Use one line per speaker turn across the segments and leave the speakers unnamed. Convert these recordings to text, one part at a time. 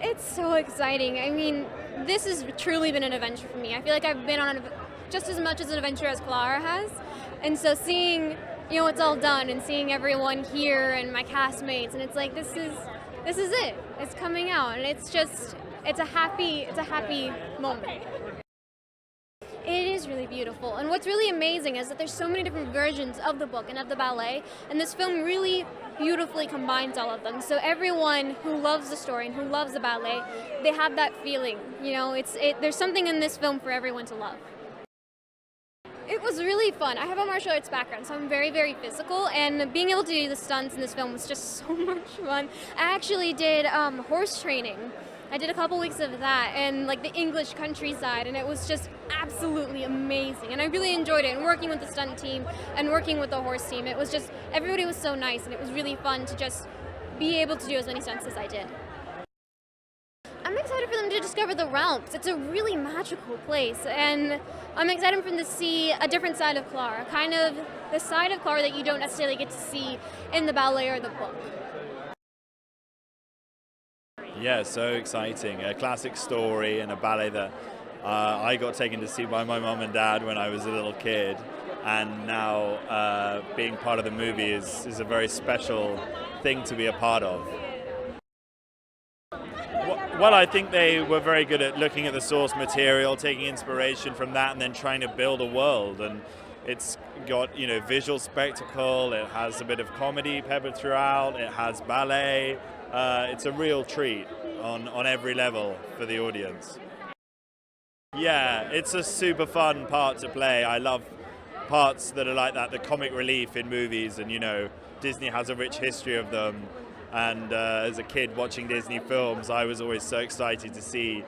It's so exciting. I mean, this has truly been an adventure for me. I feel like I've been on just as much as an adventure as Clara has. And so seeing, it's all done and seeing everyone here and my castmates, and it's like, this is it. It's coming out, and it's a happy moment. It is really beautiful, and what's really amazing is that there's so many different versions of the book and of the ballet, and this film really beautifully combines all of them. So everyone who loves the story and who loves the ballet, they have that feeling. There's something in this film for everyone to love. It was really fun. I have a martial arts background, so I'm very, very physical, and being able to do the stunts in this film was just so much fun. I actually did horse training. I did a couple weeks of that and like the English countryside, and it was just absolutely amazing. And I really enjoyed it, and working with the stunt team and working with the horse team. It was just, everybody was so nice, and it was really fun to just be able to do as many stunts as I did. I'm excited for them to discover the realms. It's a really magical place, and I'm excited for them to see a different side of Clara, kind of the side of Clara that you don't necessarily get to see in the ballet or the book.
Yeah, so exciting. A classic story and a ballet that I got taken to see by my mum and dad when I was a little kid, and now being part of the movie is a very special thing to be a part of. Well, I think they were very good at looking at the source material, taking inspiration from that, and then trying to build a world. And it's got, visual spectacle, it has a bit of comedy peppered throughout, it has ballet. It's a real treat on every level for the audience. Yeah, it's a super fun part to play. I love parts that are like that, the comic relief in movies, and Disney has a rich history of them. And as a kid watching Disney films, I was always so excited to see,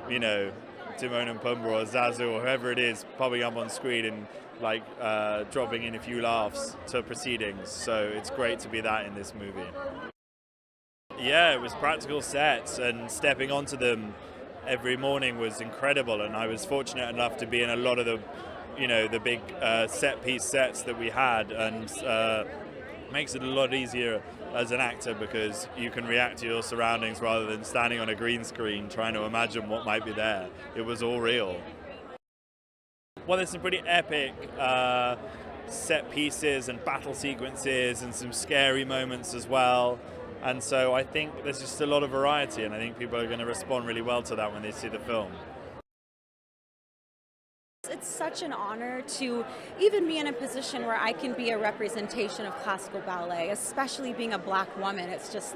Timon and Pumbaa or Zazu or whoever it is popping up on screen and dropping in a few laughs to proceedings. So it's great to be that in this movie. Yeah, it was practical sets, and stepping onto them every morning was incredible. And I was fortunate enough to be in a lot of the big set piece sets that we had, and makes it a lot easier as an actor because you can react to your surroundings rather than standing on a green screen trying to imagine what might be there. It was all real. Well, there's some pretty epic set pieces and battle sequences and some scary moments as well. And so I think there's just a lot of variety, and I think people are going to respond really well to that when they see the film.
It's such an honor to even be in a position where I can be a representation of classical ballet, especially being a Black woman. It's just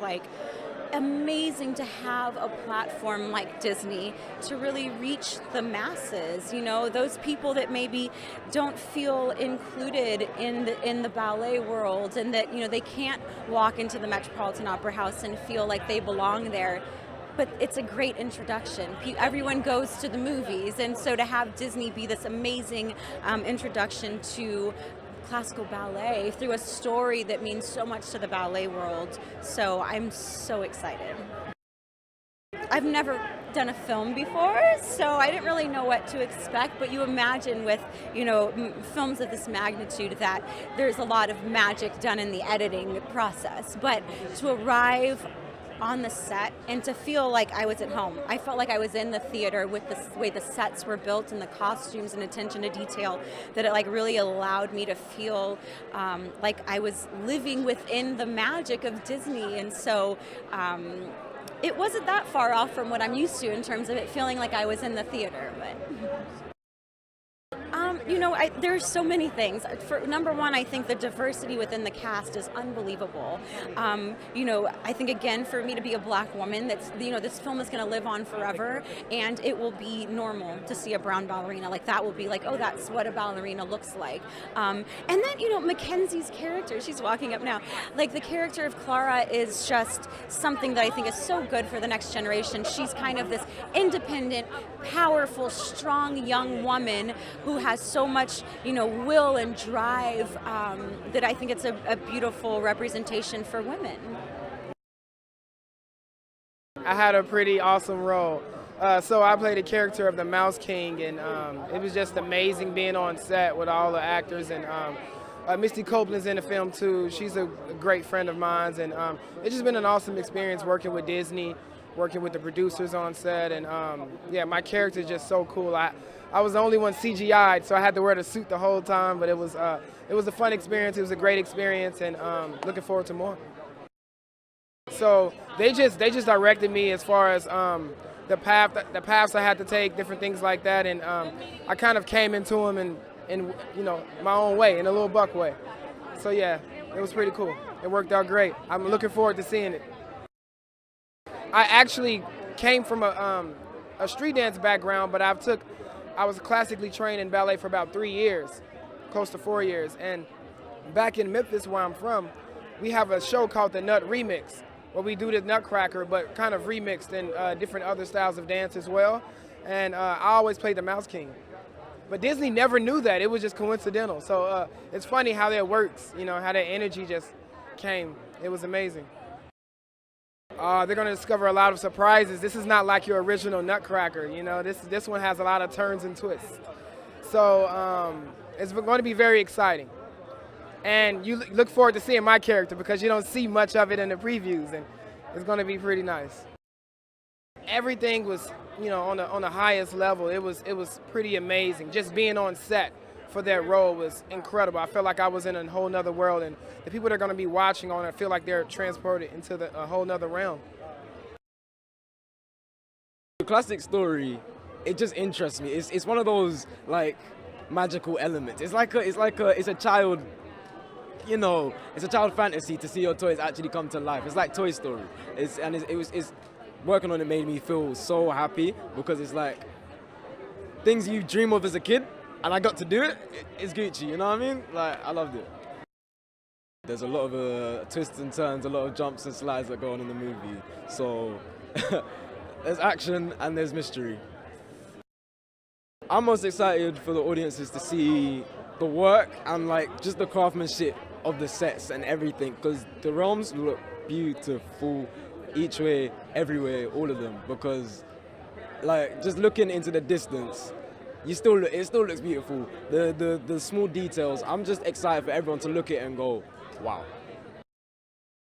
amazing to have a platform like Disney to really reach the masses, those people that maybe don't feel included in the ballet world, and that they can't walk into the Metropolitan Opera House and feel like they belong there. But it's a great introduction. Everyone goes to the movies, and so to have Disney be this amazing introduction to classical ballet through a story that means so much to the ballet world. So I'm so excited. I've never done a film before, so I didn't really know what to expect, but you imagine with, films of this magnitude that there's a lot of magic done in the editing process. But to arrive on the set and to feel like I was at home. I felt like I was in the theater with the way the sets were built and the costumes and attention to detail, that it really allowed me to feel like I was living within the magic of Disney. And so it wasn't that far off from what I'm used to in terms of it feeling like I was in the theater. But there's so many things. For number one, I think the diversity within the cast is unbelievable. I think, again, for me to be a Black woman, this film is going to live on forever, and it will be normal to see a brown ballerina. That will be oh, that's what a ballerina looks like. And then, Mackenzie's character, she's walking up now. The character of Clara is just something that I think is so good for the next generation. She's kind of this independent, powerful, strong young woman who has so much, will and drive, that I think it's a beautiful representation for women.
I had a pretty awesome role. So I played the character of the Mouse King, and it was just amazing being on set with all the actors. And Misty Copeland's in the film too. She's a great friend of mine, and it's just been an awesome experience working with Disney. working with the producers on set, and yeah, my character is just so cool. I was the only one CGI'd, so I had to wear the suit the whole time, but it was a fun experience. It was a great experience, and looking forward to more. So they just directed me as far as the paths I had to take, different things like that, and I kind of came into them in my own way, in a little Buck way. So yeah, it was pretty cool. It worked out great. I'm looking forward to seeing it. I actually came from a street dance background, but I was classically trained in ballet for about 3 years, close to 4 years. And back in Memphis, where I'm from, we have a show called the Nut Remix, where we do the Nutcracker, but kind of remixed in different other styles of dance as well. And I always played the Mouse King. But Disney never knew that. It was just coincidental. So it's funny how that works, how that energy just came. It was amazing. They're going to discover a lot of surprises. This is not like your original Nutcracker. This one has a lot of turns and twists. So it's going to be very exciting. And you look forward to seeing my character because you don't see much of it in the previews, and it's going to be pretty nice. Everything was, on the highest level. It was pretty amazing. Just being on set for that role was incredible. I felt like I was in a whole nother world, and the people that are going to be watching on it feel like they're transported into a whole nother realm.
The classic story, it just interests me. It's one of those like magical elements. It's a child. It's a child fantasy to see your toys actually come to life. It's like Toy Story. It's working on it made me feel so happy because it's like things you dream of as a kid, and I got to do it. It's Gucci, you know what I mean? Like, I loved it. There's a lot of twists and turns, a lot of jumps and slides that go on in the movie. So there's action and there's mystery. I'm most excited for the audiences to see the work and like just the craftsmanship of the sets and everything, because the realms look beautiful each way, everywhere, all of them, because like just looking into the distance, it still looks beautiful. The small details, I'm just excited for everyone to look at it and go, wow.